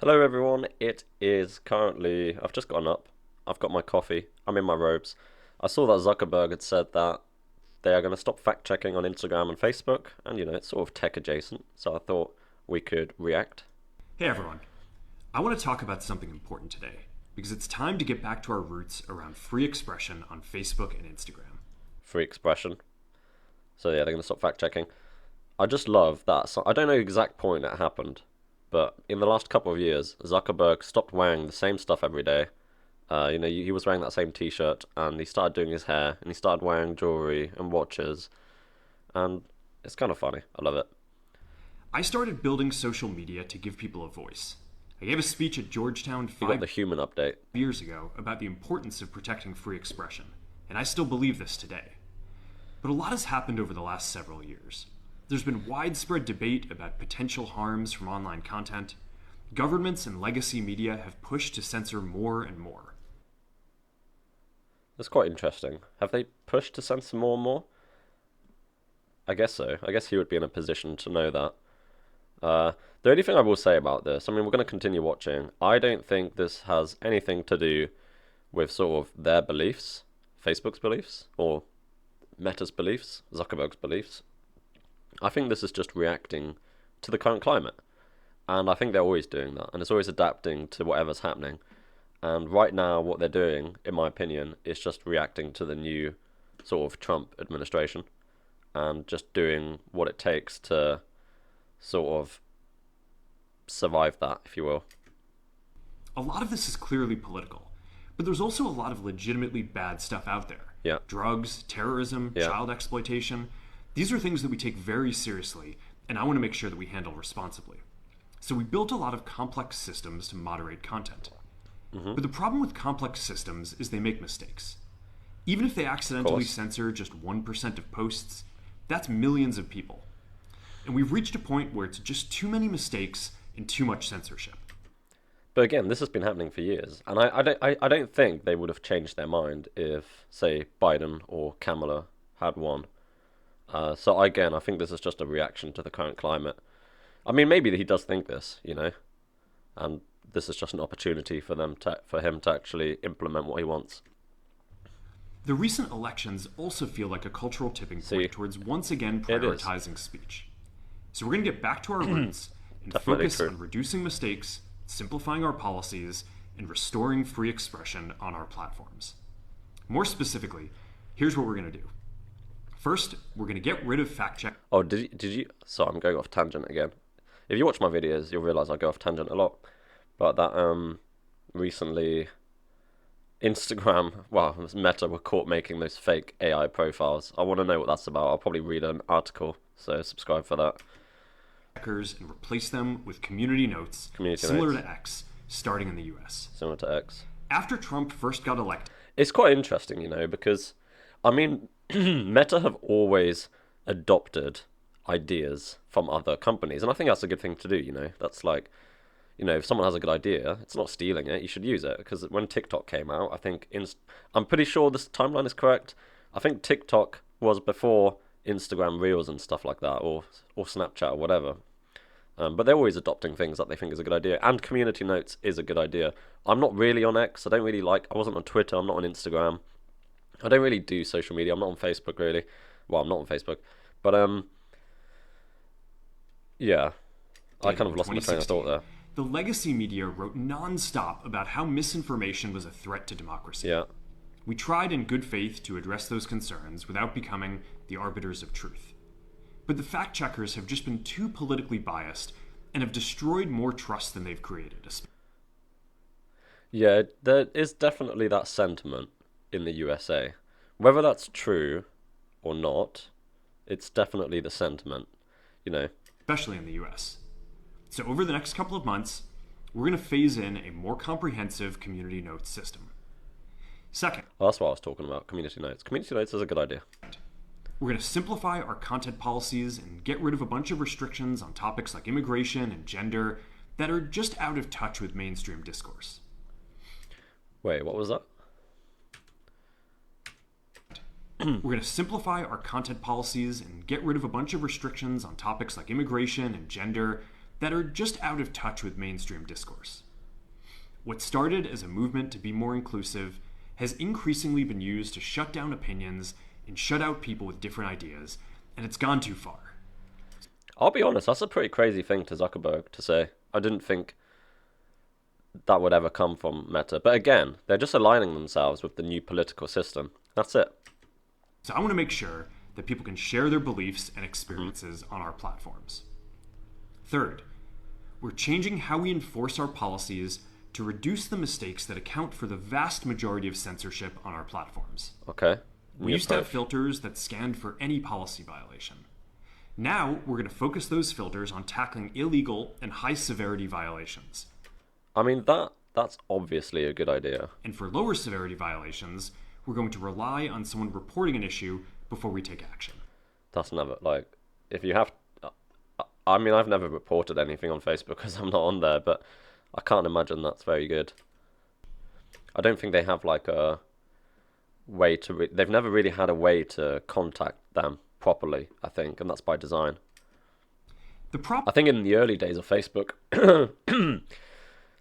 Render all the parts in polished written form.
Hello everyone, it is currently, I've just gotten up, I've got my coffee, I'm in my robes. I saw that Zuckerberg had said that they are going to stop fact checking on Instagram and Facebook, and it's sort of tech adjacent, so I thought we could react. Hey everyone. I want to talk about something important today because it's time to get back to our roots around free expression on Facebook and Instagram. Free expression. So yeah, they're going to stop fact checking. I just love that. So I don't know the exact point it happened, but in the last couple of years, Zuckerberg stopped wearing the same stuff every day. He was wearing that same T-shirt, and he started doing his hair, and he started wearing jewelry and watches, and it's kind of funny. I love it. I started building social media to give people a voice. I gave a speech at Georgetown You got the human update. 5 years ago about the importance of protecting free expression, and I still believe this today. But a lot has happened over the last several years. There's been widespread debate about potential harms from online content. Governments and legacy media have pushed to censor more and more. That's quite interesting. Have they pushed to censor more and more? I guess so. I guess he would be in a position to know that. The only thing I will say about this, we're going to continue watching. I don't think this has anything to do with sort of their beliefs, Facebook's beliefs, or Meta's beliefs, Zuckerberg's beliefs. I think this is just reacting to the current climate. And I think they're always doing that. And it's always adapting to whatever's happening. And right now, what they're doing, in my opinion, is just reacting to the new sort of Trump administration. And just doing what it takes to sort of survive that, if you will. A lot of this is clearly political, but there's also a lot of legitimately bad stuff out there. Yeah. Drugs, terrorism, child exploitation. These are things that we take very seriously, and I want to make sure that we handle responsibly. So we built a lot of complex systems to moderate content. But the problem with complex systems is they make mistakes. Even if they accidentally censor just 1% of posts, that's millions of people. And we've reached a point where it's just too many mistakes and too much censorship. But again, this has been happening for years. And I don't think they would have changed their mind if, say, Biden or Kamala had won. So again, I think this is just a reaction to the current climate. Maybe he does think this, and this is just an opportunity for him to actually implement what he wants. The recent elections also feel like a cultural tipping point towards once again prioritizing speech. So we're going to get back to our roots and focus on reducing mistakes, simplifying our policies, and restoring free expression on our platforms. More specifically, here's what we're going to do. First, we're going to get rid of fact check. Oh, did you? So I'm going off tangent again. If you watch my videos, you'll realize I go off tangent a lot. But that recently, Meta were caught making those fake AI profiles. I want to know what that's about. I'll probably read an article, so subscribe for that. And replace them with community notes similar to X, starting in the US. Similar to X. After Trump first got elected. It's quite interesting, because, Meta have always adopted ideas from other companies, and I think that's a good thing to do, That's like, if someone has a good idea, it's not stealing it, you should use it. Because when TikTok came out, I think, I'm pretty sure this timeline is correct. I think TikTok was before Instagram Reels and stuff like that, or Snapchat or whatever. But they're always adopting things that they think is a good idea. And community notes is a good idea. I'm not really on X. I wasn't on Twitter. I'm not on Instagram. I don't really do social media. I'm not on Facebook, really. Well, I'm not on Facebook. But, yeah. I kind of lost my train of thought there. The legacy media wrote non-stop about how misinformation was a threat to democracy. Yeah. We tried in good faith to address those concerns without becoming the arbiters of truth. But the fact-checkers have just been too politically biased and have destroyed more trust than they've created. Yeah, there is definitely that sentiment in the USA. Whether that's true or not, it's definitely the sentiment, Especially in the US. So over the next couple of months, we're going to phase in a more comprehensive community notes system. Second, that's what I was talking about, community notes. Community notes is a good idea. We're going to simplify our content policies and get rid of a bunch of restrictions on topics like immigration and gender that are just out of touch with mainstream discourse. Wait, what was that? We're going to simplify our content policies and get rid of a bunch of restrictions on topics like immigration and gender that are just out of touch with mainstream discourse. What started as a movement to be more inclusive has increasingly been used to shut down opinions and shut out people with different ideas, and it's gone too far. I'll be honest, that's a pretty crazy thing to Zuckerberg to say. I didn't think that would ever come from Meta. But again, they're just aligning themselves with the new political system. That's it. So I want to make sure that people can share their beliefs and experiences on our platforms. Third, we're changing how we enforce our policies to reduce the mistakes that account for the vast majority of censorship on our platforms. Okay. We used to have filters that scanned for any policy violation. Now, we're going to focus those filters on tackling illegal and high-severity violations. I mean, that's obviously a good idea. And for lower-severity violations, we're going to rely on someone reporting an issue before we take action. That's never, like, if you have... I mean, I've never reported anything on Facebook because I'm not on there, but I can't imagine that's very good. I don't think they have, like, a way to... They've never really had a way to contact them properly, I think, and that's by design. I think in the early days of Facebook,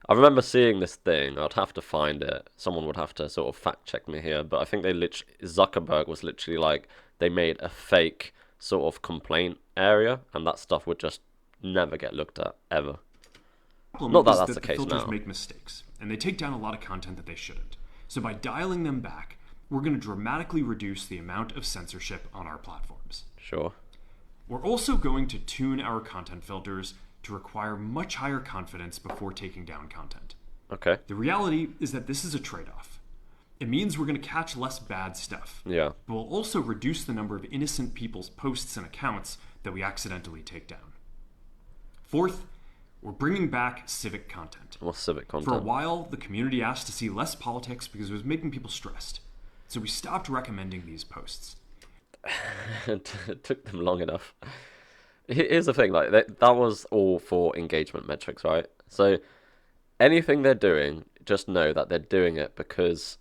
I remember seeing this thing. I'd have to find it. Someone would have to sort of fact check me here, but I think Zuckerberg was literally like, they made a fake sort of complaint area, and that stuff would just never get looked at, ever. Not that that's the case now. Filters make mistakes, and they take down a lot of content that they shouldn't. So by dialing them back, we're going to dramatically reduce the amount of censorship on our platforms. Sure. We're also going to tune our content filters to require much higher confidence before taking down content. Okay. The reality is that this is a trade-off. It means we're going to catch less bad stuff. Yeah. But we'll also reduce the number of innocent people's posts and accounts that we accidentally take down. Fourth, we're bringing back civic content. What's civic content? For a while, the community asked to see less politics because it was making people stressed. So we stopped recommending these posts. It took them long enough. Here's the thing, like that was all for engagement metrics, right? So anything they're doing, just know that they're doing it because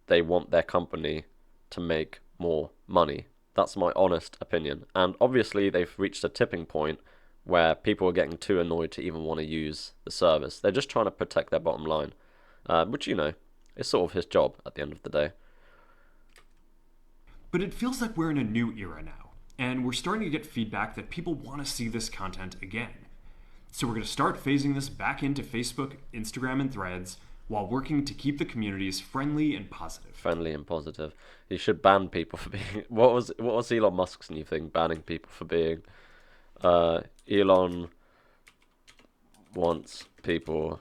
they want their company to make more money. That's my honest opinion. And obviously they've reached a tipping point where people are getting too annoyed to even want to use the service. They're just trying to protect their bottom line, which, you know, is sort of his job at the end of the day. But it feels like we're in a new era now, and we're starting to get feedback that people want to see this content again. So we're going to start phasing this back into Facebook, Instagram, and Threads while working to keep the communities friendly and positive. Friendly and positive. You should ban people for being... What was Elon Musk's new thing? Banning people for being... Elon wants people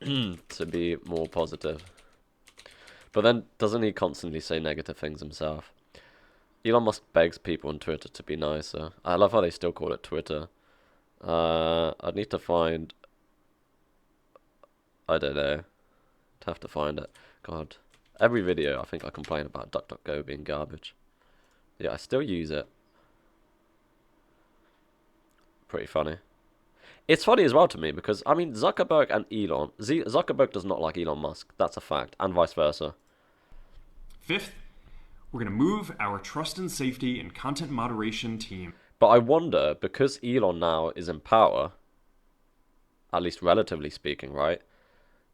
to be more positive. But then doesn't he constantly say negative things himself? Elon Musk begs people on Twitter to be nicer. I love how they still call it Twitter. I'd need to find... I don't know. I'd have to find it. God. Every video I think I complain about DuckDuckGo being garbage. Yeah, I still use it. Pretty funny. It's funny as well to me because, I mean, Zuckerberg and Elon... Zuckerberg does not like Elon Musk. That's a fact. And vice versa. Fifth, we're going to move our trust and safety and content moderation team. But I wonder, because Elon now is in power, at least relatively speaking, right?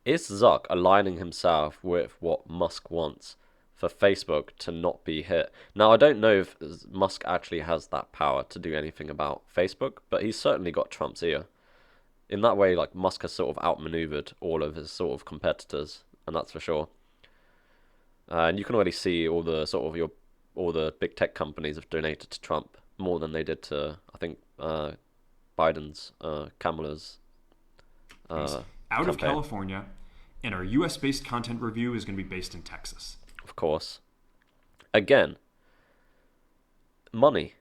Is Zuck aligning himself with what Musk wants for Facebook to not be hit? Now, I don't know if Musk actually has that power to do anything about Facebook, but he's certainly got Trump's ear. In that way, like, Musk has sort of outmaneuvered all of his sort of competitors, and that's for sure. And you can already see all the sort of all the big tech companies have donated to Trump more than they did to, I think, Biden's, Kamala's out campaign. Of California, and our US-based content review is going to be based in Texas. Of course. Again, money.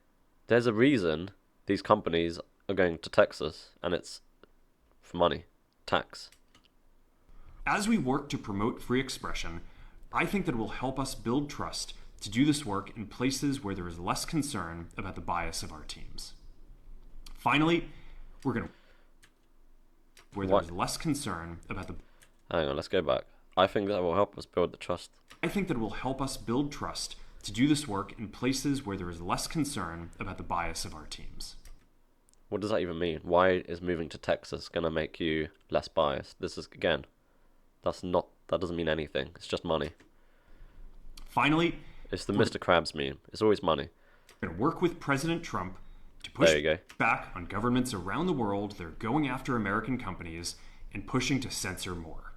There's a reason these companies are going to Texas, and it's for money. Tax. As we work to promote free expression, I think that it will help us build trust to do this work in places where there is less concern about the bias of our teams. Finally, we're going to... where there is less concern about the... Hang on, let's go back. I think that will help us build the trust. I think that it will help us build trust to do this work in places where there is less concern about the bias of our teams. What does that even mean? Why is moving to Texas gonna make you less biased? This is, again, that doesn't mean anything. It's just money. Finally, It's the Mr. Krabs meme. It's always money. we're going to work with President Trump to push There you go. back on governments around the world that are going after American companies and pushing to censor more.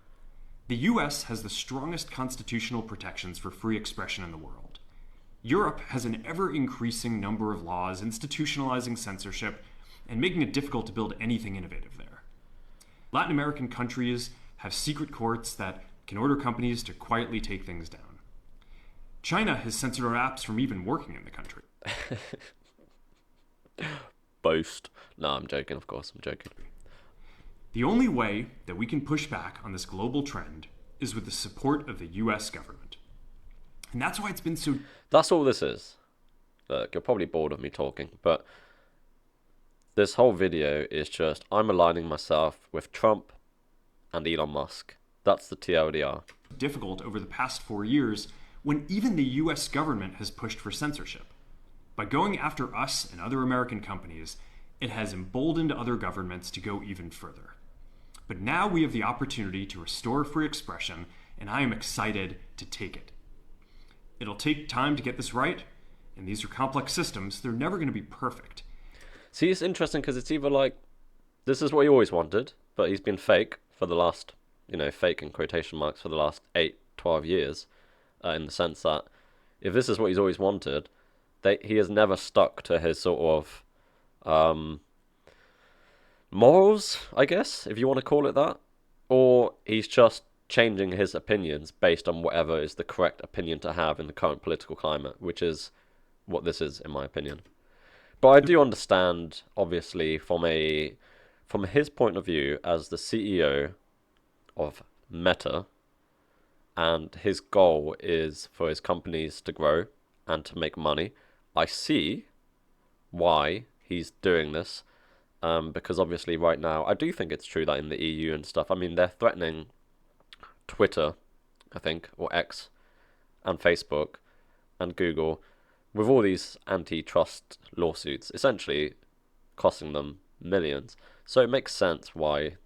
The US has the strongest constitutional protections for free expression in the world. Europe has an ever increasing number of laws institutionalizing censorship and making it difficult to build anything innovative there. Latin American countries have secret courts that can order companies to quietly take things down. China has censored our apps from even working in the country. Boast. No, I'm joking, of course. I'm joking. The only way that we can push back on this global trend is with the support of the US government. And that's why it's been so... That's all this is. Look, you're probably bored of me talking, but this whole video is just I'm aligning myself with Trump and Elon Musk. That's the TLDR. difficult over the past 4 years when even the US government has pushed for censorship. By going after us and other American companies, it has emboldened other governments to go even further. But now we have the opportunity to restore free expression, and I am excited to take it. It'll take time to get this right, and these are complex systems. They're never going to be perfect. See, it's interesting because it's either like, this is what he always wanted, but he's been fake for the last, fake in quotation marks for the last 8, 12 years, in the sense that if this is what he's always wanted, he has never stuck to his sort of morals, I guess, if you want to call it that, or he's just changing his opinions based on whatever is the correct opinion to have in the current political climate, which is what this is, in my opinion. But I do understand, obviously, from his point of view as the CEO of Meta, and his goal is for his companies to grow and to make money. I see why he's doing this, because obviously right now, I do think it's true that in the EU and stuff, I mean, they're threatening Twitter, I think, or X, and Facebook, and Google, with all these antitrust lawsuits, essentially costing them millions. So it makes sense why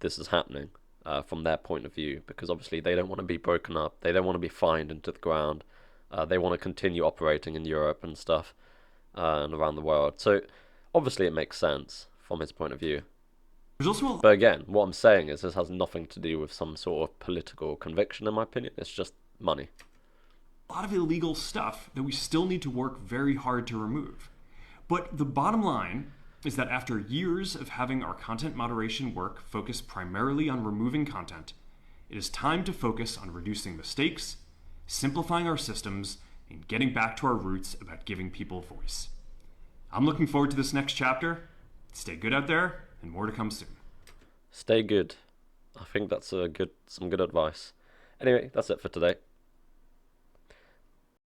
this is happening from their point of view, because obviously they don't want to be broken up, they don't want to be fined into the ground, they want to continue operating in Europe and stuff, and around the world. So obviously it makes sense from his point of view. But again, what I'm saying is this has nothing to do with some sort of political conviction, in my opinion. It's just money. A lot of illegal stuff that we still need to work very hard to remove. But the bottom line is that after years of having our content moderation work focus primarily on removing content, it is time to focus on reducing mistakes, simplifying our systems, and getting back to our roots about giving people voice. I'm looking forward to this next chapter. Stay good out there, and more to come soon. Stay good. I think that's some good advice. Anyway, that's it for today.